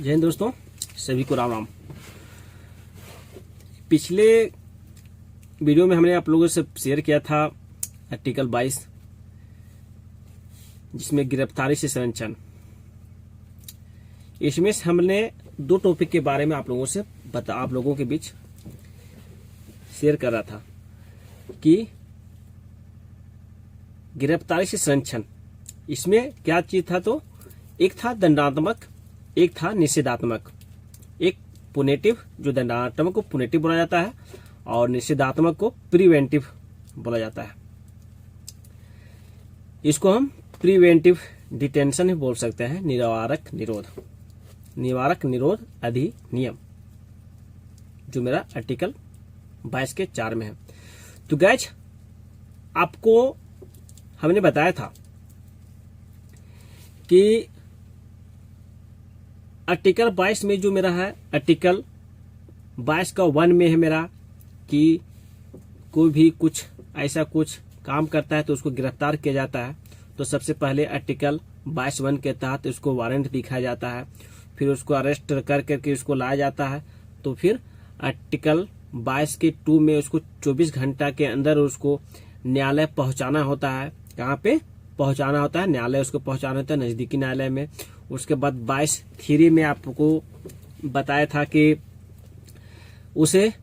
जय हिंद दोस्तों, सभी को राम राम। पिछले वीडियो में हमने आप लोगों से शेयर किया था आर्टिकल 22, जिसमें गिरफ्तारी से संरक्षण। इसमें से हमने दो टॉपिक के बारे में आप लोगों के बीच शेयर कर रहा था कि गिरफ्तारी से संरक्षण, इसमें क्या चीज था। तो एक था दंडात्मक, एक था निषेधात्मक। एक पुनेटिव, जो दंडात्मक को पुनेटिव बोला जाता है और निषेधात्मक को प्रिवेंटिव बोला जाता है। इसको हम प्रिवेंटिव डिटेंशन ही बोल सकते हैं। निवारक निरोध अधिनियम, जो मेरा आर्टिकल 22 के 4 में है। तो गाइज, आपको हमने बताया था कि आर्टिकल 22 में जो मेरा है, आर्टिकल 22 का 1 में है मेरा कि कोई भी कुछ ऐसा कुछ काम करता है तो उसको गिरफ्तार किया जाता है। तो सबसे पहले आर्टिकल 22(1) के तहत उसको वारंट दिखाया जाता है, फिर उसको अरेस्ट करके उसको लाया जाता है। तो फिर आर्टिकल 22 के 2 में उसको 24 घंटा के अंदर उसको न्यायालय पहुंचाना होता है। कहाँ पे पहुंचाना होता है? न्यायालय उसको पहुंचाना होता है, नजदीकी न्यायालय में। उसके बाद 22(3) में आपको बताया था कि उसे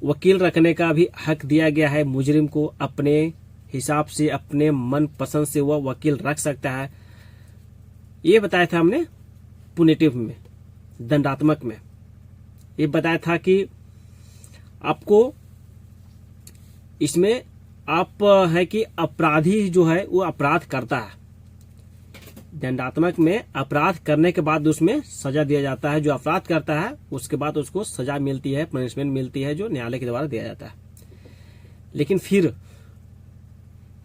वकील रखने का भी हक दिया गया है। मुजरिम को अपने हिसाब से, अपने मन पसंद से वह वकील रख सकता है। ये बताया था हमने पुनेटिव में, दंडात्मक में। ये बताया था कि आपको इसमें आप है कि अपराधी जो है वो अपराध करता है। दंडात्मक में अपराध करने के बाद उसमें सजा दिया जाता है। जो अपराध करता है उसके बाद उसको सजा मिलती है, पनिशमेंट मिलती है, जो न्यायालय के द्वारा दिया जाता है। लेकिन फिर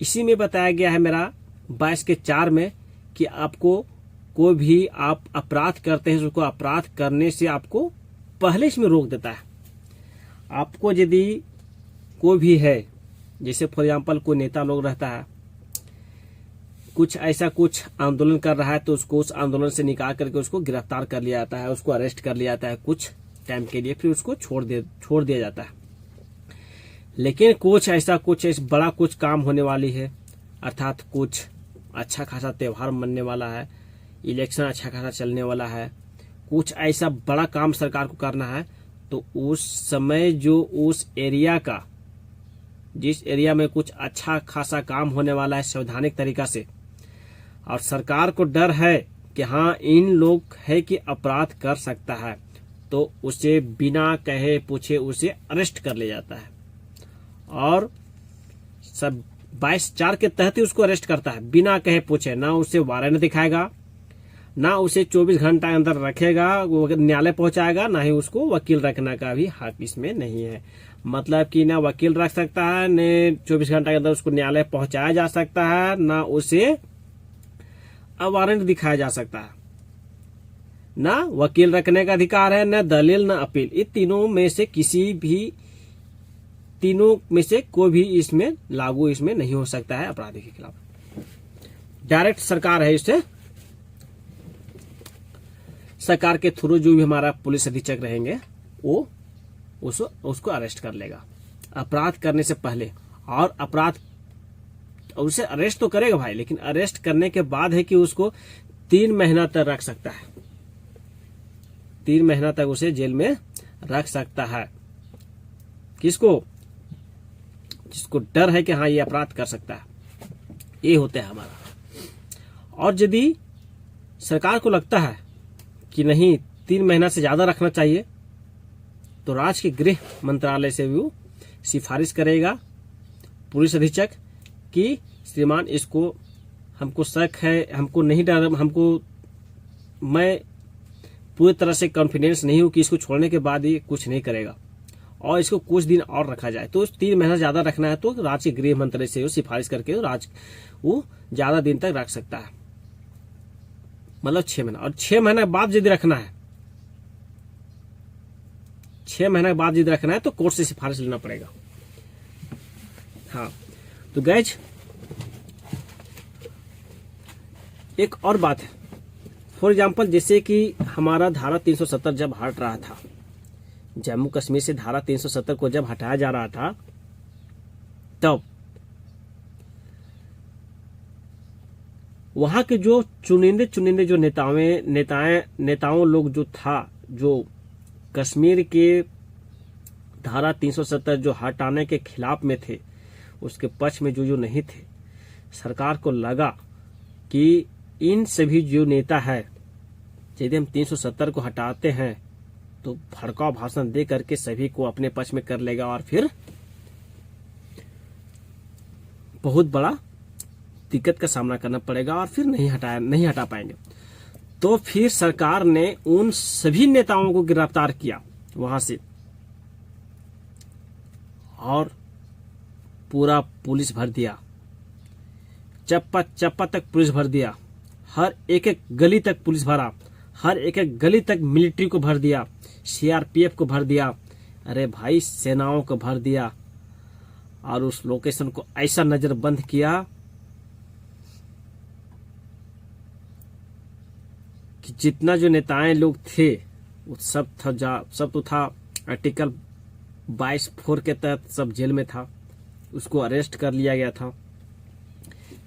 इसी में बताया गया है मेरा 22 के 4 में कि आपको कोई भी आप अपराध करते हैं, उसको अपराध करने से आपको पहले इसमें रोक देता है। आपको यदि कोई भी है, जैसे फॉर एग्जाम्पल कोई नेता लोग रहता है, कुछ ऐसा कुछ आंदोलन कर रहा है, तो उसको उस आंदोलन से निकाल करके उसको गिरफ्तार कर लिया जाता है, उसको अरेस्ट कर लिया जाता है कुछ टाइम के लिए, फिर उसको छोड़ दिया जाता है। लेकिन कुछ बड़ा कुछ काम होने वाली है, अर्थात कुछ अच्छा खासा त्योहार मनने वाला है, इलेक्शन अच्छा खासा चलने वाला है, कुछ ऐसा बड़ा काम सरकार को करना है, तो उस समय जो उस एरिया का, जिस एरिया में कुछ अच्छा खासा काम होने वाला है संवैधानिक तरीका से, और सरकार को डर है कि हाँ इन लोग है कि अपराध कर सकता है, तो उसे बिना कहे पूछे उसे अरेस्ट कर लिया जाता है। और सब 22(4) के तहत ही उसको अरेस्ट करता है, बिना कहे पूछे। ना उसे वारंट दिखाएगा, ना उसे 24 घंटा अंदर रखेगा, वो न्यायालय पहुंचाएगा, ना ही उसको वकील रखने का भी हक इसमें नहीं है। मतलब कि ना वकील रख सकता है, न 24 घंटा के अंदर उसको न्यायालय पहुंचाया जा सकता है, ना उसे वारंट दिखाया जा सकता है। ना वकील रखने का अधिकार है, न दलील, न अपील। ये तीनों में से कोई भी इसमें लागू इसमें नहीं हो सकता है अपराधी के खिलाफ। डायरेक्ट सरकार है, इससे सरकार के थ्रू जो भी हमारा पुलिस अधीक्षक रहेंगे वो उसको अरेस्ट कर लेगा अपराध करने से पहले। और अपराध उसे अरेस्ट तो करेगा भाई, लेकिन अरेस्ट करने के बाद है कि उसको 3 महीना तक रख सकता है। 3 महीना तक उसे जेल में रख सकता है। किसको? जिसको डर है कि हाँ ये अपराध कर सकता है। ये होता है हमारा। और यदि सरकार को लगता है कि नहीं 3 महीना से ज्यादा रखना चाहिए, तो राज्य के गृह मंत्रालय से भी वो सिफारिश करेगा पुलिस अधीक्षक कि श्रीमान इसको, हमको शक है, हमको नहीं डर, मैं पूरी तरह से कॉन्फिडेंस नहीं हूं कि इसको छोड़ने के बाद ये कुछ नहीं करेगा और इसको कुछ दिन और रखा जाए। तो 3 महीना ज्यादा रखना है तो राज्य के गृह मंत्रालय से वो सिफारिश करके वो ज्यादा दिन तक रख सकता है, मतलब 6 महीना। और 6 महीने बाद यदि रखना है, 6 महीने बाद यदि रखना है तो कोर्ट से सिफारिश लेना पड़ेगा। हाँ, तो गाइज एक और बात है, फॉर एग्जाम्पल जैसे कि हमारा धारा 370 जब हट रहा था, जम्मू कश्मीर से धारा 370 को जब हटाया जा रहा था, तब वहां के जो चुनिंदे जो नेताओं लोग जो था, जो कश्मीर के धारा 370 जो हटाने के खिलाफ में थे, उसके पक्ष में जो नहीं थे, सरकार को लगा कि इन सभी जो नेता है, यदि हम 370 को हटाते हैं तो भड़काऊ भाषण दे करके सभी को अपने पक्ष में कर लेगा और फिर बहुत बड़ा दिक्कत का सामना करना पड़ेगा और फिर नहीं हटा पाएंगे। तो फिर सरकार ने उन सभी नेताओं को गिरफ्तार किया वहां से, और पूरा पुलिस भर दिया, चप्पा तक पुलिस भर दिया, हर एक गली तक पुलिस भरा, हर एक गली तक मिलिट्री को भर दिया, सीआरपीएफ को भर दिया, अरे भाई सेनाओं को भर दिया, और उस लोकेशन को ऐसा नजरबंद किया कि जितना जो नेताएं लोग थे सब तो था आर्टिकल 22(4) के तहत सब जेल में था, उसको अरेस्ट कर लिया गया था।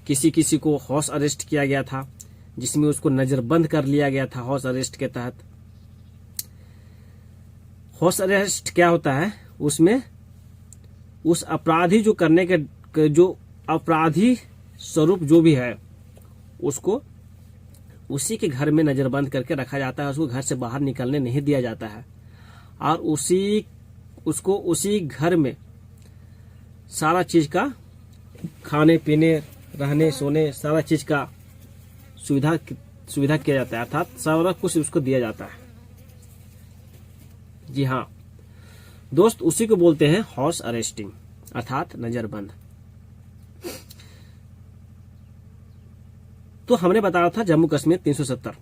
किसी को हाउस अरेस्ट किया गया था, जिसमें उसको नजरबंद कर लिया गया था हाउस अरेस्ट के तहत। हाउस अरेस्ट क्या होता है, उसमें उस अपराधी जो करने के जो अपराधी स्वरूप जो भी है, उसको उसी के घर में नजरबंद करके रखा जाता है, उसको घर से बाहर निकलने नहीं दिया जाता है, और उसको उसी घर में सारा चीज का खाने पीने रहने सोने सारा चीज का सुविधा किया जाता है, अर्थात सारा कुछ उसको दिया जाता है। जी हाँ दोस्त, उसी को बोलते हैं हाउस अरेस्टिंग अर्थात नजरबंद। तो हमने बताया था जम्मू कश्मीर 370,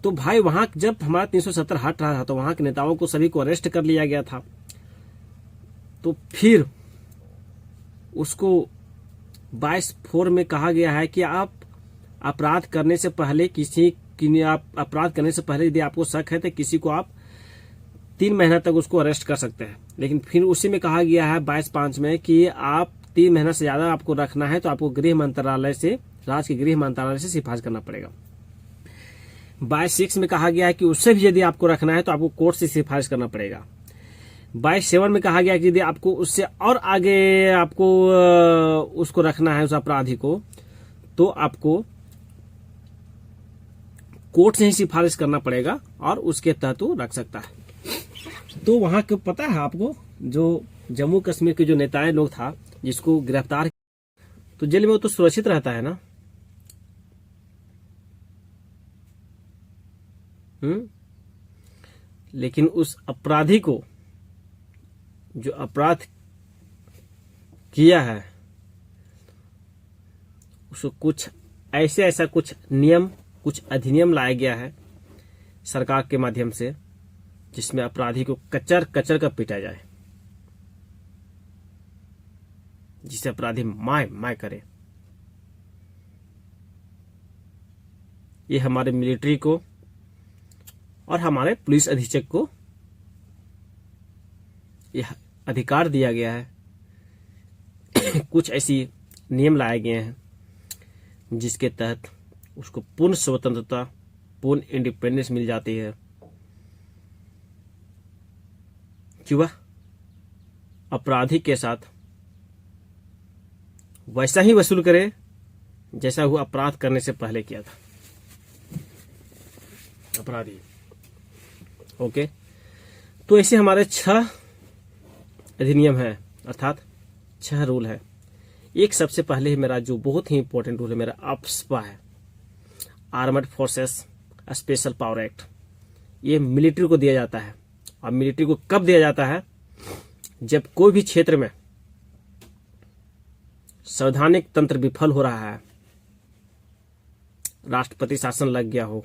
तो भाई वहां जब हमारा 370 हट रहा था तो वहां के नेताओं को सभी को अरेस्ट कर लिया गया था। तो फिर उसको 22(4) में कहा गया है कि आप अपराध करने से पहले यदि आपको शक है तो किसी को आप 3 महीना तक उसको अरेस्ट कर सकते हैं। लेकिन फिर उसी में कहा गया है 22(5) में कि आप 3 महीना से ज्यादा आपको रखना है तो आपको राज्य के गृह मंत्रालय से सिफारिश करना पड़ेगा। 22(6) में कहा गया है कि उससे भी यदि आपको रखना है तो आपको कोर्ट से सिफारिश करना पड़ेगा। 22(7) में कहा गया कि यदि आपको उससे और आगे आपको उसको रखना है उस अपराधी को, तो आपको कोर्ट से ही सिफारिश करना पड़ेगा और उसके तहत वो रख सकता है। तो वहां के पता है आपको, जो जम्मू कश्मीर के जो नेताएं लोग था जिसको गिरफ्तार, तो जेल में वो तो सुरक्षित रहता है ना। लेकिन उस अपराधी को जो अपराध किया है उसको कुछ ऐसा कुछ नियम, कुछ अधिनियम लाया गया है सरकार के माध्यम से, जिसमें अपराधी को कचर कर पीटा जाए, जिसे अपराधी माय करे। ये हमारे मिलिट्री को और हमारे पुलिस अधीक्षक को यह अधिकार दिया गया है। कुछ ऐसी नियम लाए गए हैं जिसके तहत उसको पूर्ण स्वतंत्रता, पूर्ण इंडिपेंडेंस मिल जाती है कि वह अपराधी के साथ वैसा ही वसूल करे जैसा वो अपराध करने से पहले किया था अपराधी। ओके, तो ऐसे हमारे 6 अधिनियम है, अर्थात 6 रूल है। एक सबसे पहले मेरा जो बहुत ही इंपॉर्टेंट रूल है मेरा AFSPA है, armoured forces special power act. ये मिलिट्री को दिया जाता है, और मिलिट्री को कब दिया जाता है, जब कोई भी क्षेत्र में संवैधानिक तंत्र विफल हो रहा है, राष्ट्रपति शासन लग गया हो,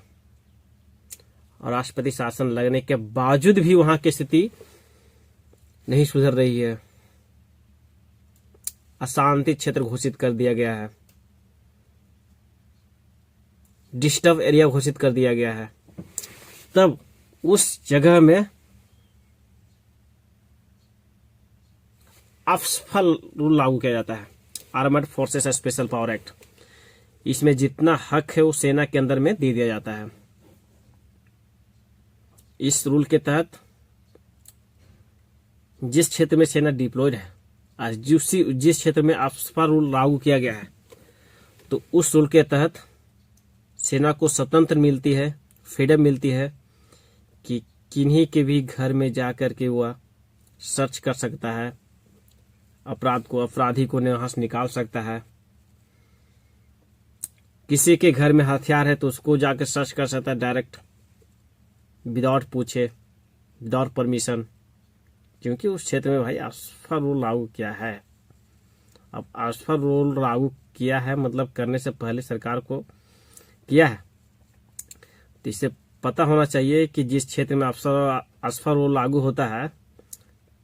और राष्ट्रपति शासन लगने के बावजूद भी वहां की स्थिति नहीं सुधर रही है, अशांति क्षेत्र घोषित कर दिया गया है, डिस्टर्ब एरिया घोषित कर दिया गया है, तब उस जगह में असफल रूल लागू किया जाता है, armed forces special power act. इसमें जितना हक है वो सेना के अंदर में दे दिया जाता है। इस रूल के तहत जिस क्षेत्र में सेना डिप्लॉयड है, आज जिस क्षेत्र में असफल रूल लागू किया गया है, तो उस रूल के तहत सेना को स्वतंत्र मिलती है, फ्रीडम मिलती है कि किन्हीं के भी घर में जाकर के वह सर्च कर सकता है, अपराधी को वहां से निकाल सकता है। किसी के घर में हथियार है तो उसको जाकर सर्च कर सकता है डायरेक्ट, विदाउट पूछे, विदाउट परमिशन, क्योंकि उस क्षेत्र में भाई असफल रूल लागू किया है। अब असफल रूल लागू किया है मतलब करने से पहले सरकार को किया है, तो इससे पता होना चाहिए कि जिस क्षेत्र में असफल रूल लागू होता है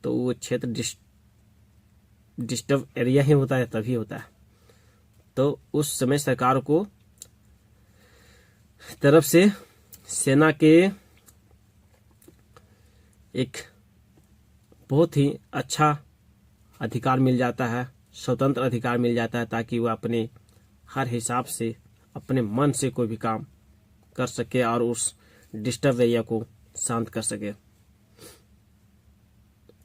तो वो क्षेत्र डिस्टर्ब एरिया ही होता है, तभी होता है। तो उस समय सरकार को तरफ से सेना के एक बहुत ही अच्छा अधिकार मिल जाता है, स्वतंत्र अधिकार मिल जाता है, ताकि वह अपने हर हिसाब से अपने मन से कोई भी काम कर सके और उस डिस्टर्ब एरिया को शांत कर सके।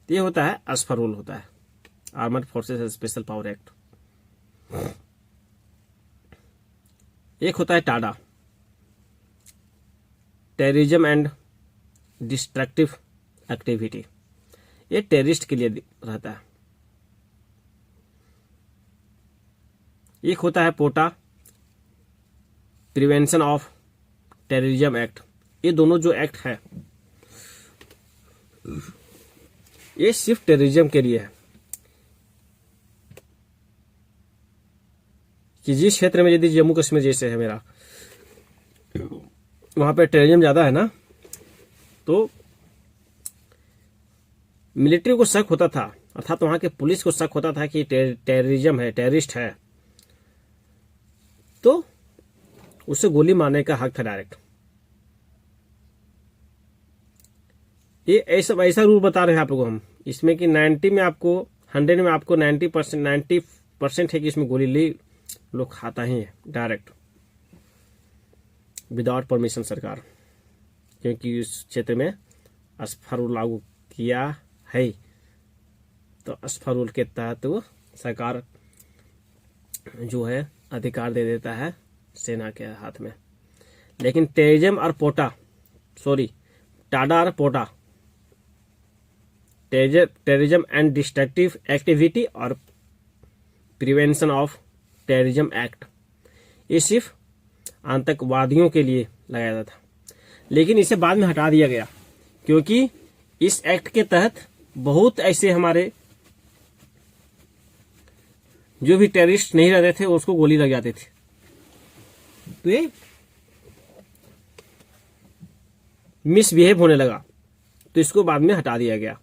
ये होता है असफल रूल, होता है armed forces special power act. एक होता है TADA, terrorism and destructive activity. ये टेररिस्ट के लिए रहता है। एक होता है POTA, prevention of terrorism act. ये दोनों जो एक्ट है ये सिर्फ टेररिज्म के लिए है कि जिस क्षेत्र में, यदि जम्मू कश्मीर जैसे है मेरा, वहां पे टेररिज्म ज्यादा है ना, तो मिलिट्री को शक होता था, अर्थात वहां के पुलिस को शक होता था कि टेररिज्म है, टेररिस्ट है, तो उसे गोली मारने का हक था डायरेक्ट। ये ऐसा रूल बता रहे हैं आप लोगों को हम, इसमें कि 90 में आपको 100 में आपको 90% है कि इसमें गोली लोग खाता ही है डायरेक्ट, विदाउट परमिशन सरकार, क्योंकि इस क्षेत्र में असफल रूल लागू किया है। तो असफल रूल के तहत वो सरकार जो है अधिकार दे देता है सेना के हाथ में। लेकिन टाडा और पोटा, टेररिज्म एंड डिस्ट्रक्टिव एक्टिविटी और प्रिवेंशन ऑफ टेररिज्म एक्ट, ये सिर्फ आतंकवादियों के लिए लगाया जाता था। लेकिन इसे बाद में हटा दिया गया, क्योंकि इस एक्ट के तहत बहुत ऐसे हमारे जो भी टेररिस्ट नहीं रहते थे उसको गोली लग जाते थे। तो ये मिसबिहेव होने लगा, तो इसको बाद में हटा दिया गया।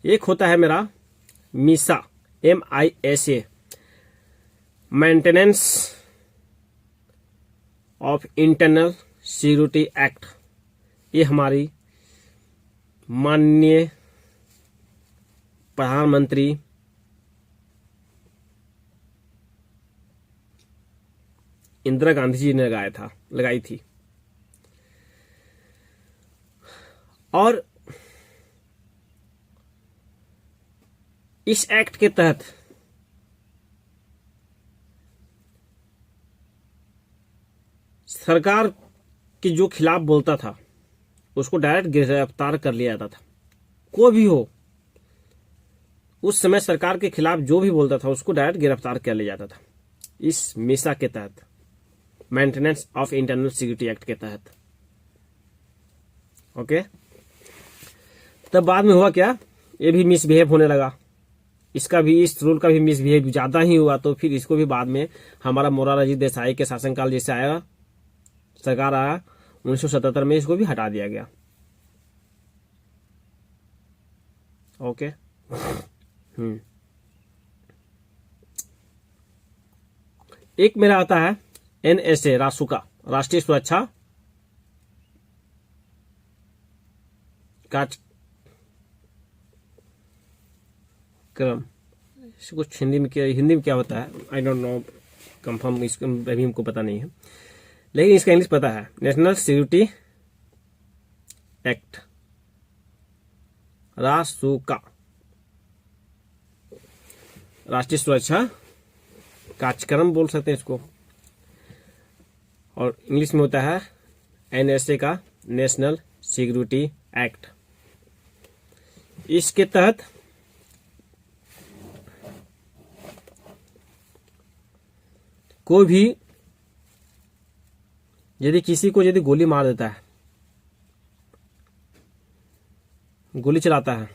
एक होता है मेरा MISA, MISA, maintenance of internal security act. ये हमारी माननीय प्रधानमंत्री इंदिरा गांधी जी ने लगाई थी। और इस एक्ट के तहत सरकार की जो खिलाफ बोलता था उसको डायरेक्ट गिरफ्तार कर लिया जाता था। कोई भी हो, उस समय सरकार के खिलाफ जो भी बोलता था उसको डायरेक्ट गिरफ्तार कर लिया जाता था, इस MISA के तहत, maintenance of internal security act के तहत। ओके, तब बाद में हुआ क्या, ये भी मिसबिहेव होने लगा, इस रूल का भी मिसबिहेव ज्यादा ही हुआ। तो फिर इसको भी बाद में हमारा मोरारजी देसाई के शासनकाल जैसे आया, सरकार आया 1977 में, इसको भी हटा दिया गया। ओके, एक मेरा आता है NSA, रासुका, राष्ट्रीय सुरक्षा कार्यक्रम, कुछ हिंदी में क्या होता है, आई डोंट नो कंफर्म, इसको अभी हमको पता नहीं है, लेकिन इसका इंग्लिश पता है, नेशनल सिक्योरिटी एक्ट, रासुका, राष्ट्रीय सुरक्षा कार्यक्रम बोल सकते हैं इसको, और इंग्लिश में होता है एनएसए का, नेशनल सिक्योरिटी एक्ट। इसके तहत कोई भी यदि किसी को यदि गोली मार देता है, गोली चलाता है,